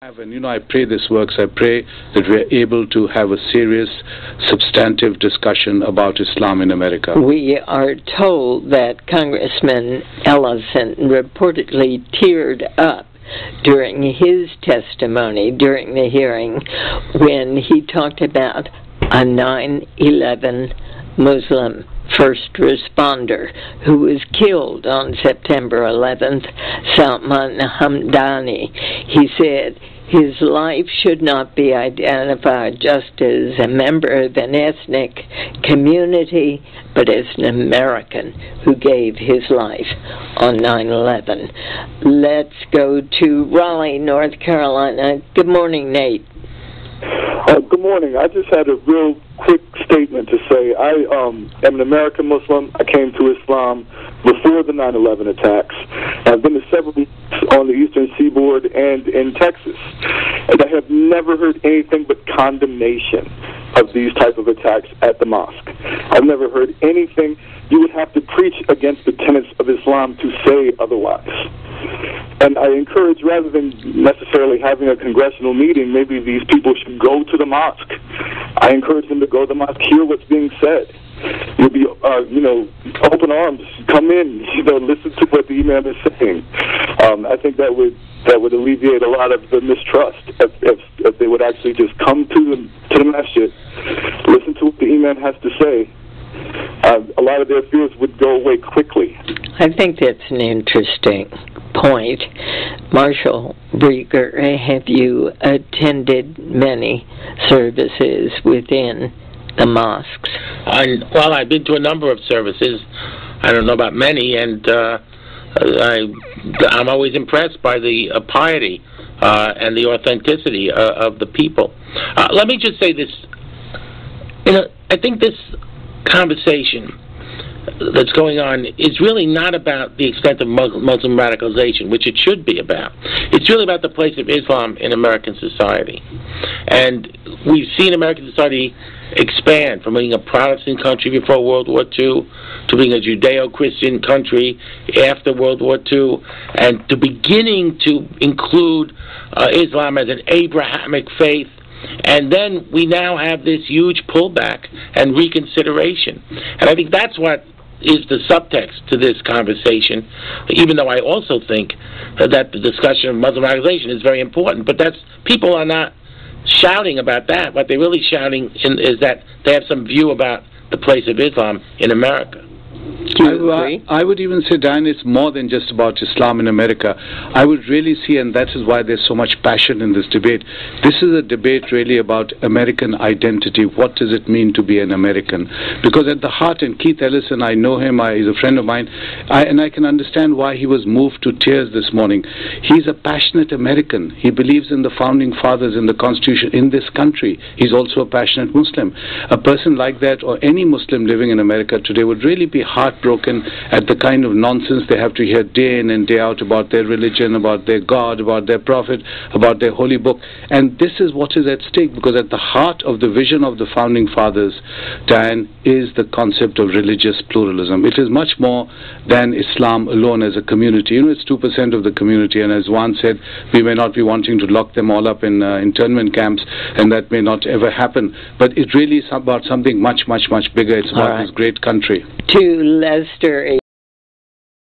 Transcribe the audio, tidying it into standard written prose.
And I pray this works. I pray that we're able to have a serious, substantive discussion about Islam in America. We are told that Congressman Ellison reportedly teared up during his testimony during the hearing when he talked about a 9/11 Muslim first responder who was killed on September 11th, Salman Hamdani. He said his life should not be identified just as a member of an ethnic community, but as an American who gave his life on 9/11. Let's go to Raleigh, North Carolina. Good morning, Nate. Good morning. I just had a real quick statement to say. I am an American Muslim. I came to Islam before the 9/11 attacks. I've been to several on the eastern seaboard and in Texas. And I have never heard anything but condemnation of these type of attacks at the mosque. I've never heard anything. You would have to preach against the tenets of Islam to say otherwise. And I encourage, rather than necessarily having a congressional meeting, maybe these people should go to the mosque. I encourage them to go to the mosque, hear what's being said. You'll be, open arms, come in, listen to what the imam is saying. I think that would alleviate a lot of the mistrust if they would actually just come to the masjid, listen to what the imam has to say. A lot of their fears would go away quickly. I think that's an interesting point. Marshall Brieger, have you attended many services within the mosques? Well, I've been to a number of services. I don't know about many, and I'm always impressed by the piety and the authenticity of the people. Let me just say this. I think this conversation that's going on is really not about the extent of Muslim radicalization, which it should be about. It's really about the place of Islam in American society. And we've seen American society expand from being a Protestant country before World War II to being a Judeo-Christian country after World War II, and to beginning to include Islam as an Abrahamic faith. And then we now have this huge pullback and reconsideration. And I think that's what is the subtext to this conversation, even though I also think that the discussion of Muslim radicalization is very important. But people are not shouting about that. What they're really shouting is that they have some view about the place of Islam in America. I would even say, Dan, it's more than just about Islam in America. I would really see, and that is why there's so much passion in this debate. This is a debate really about American identity. What does it mean to be an American? Because at the heart, and Keith Ellison, I know him, he's a friend of mine, and I can understand why he was moved to tears this morning. He's a passionate American. He believes in the founding fathers, in the Constitution, in this country. He's also a passionate Muslim. A person like that, or any Muslim living in America today, would really be heartbroken at the kind of nonsense they have to hear day in and day out about their religion, about their God, about their prophet, about their holy book. And this is what is at stake, because at the heart of the vision of the founding fathers, Dan, is the concept of religious pluralism. It is much more than Islam alone as a community. It's 2% of the community, and as one said, we may not be wanting to lock them all up in internment camps, and that may not ever happen. But it really is about something much, much, much bigger. It's about this great country. To Lester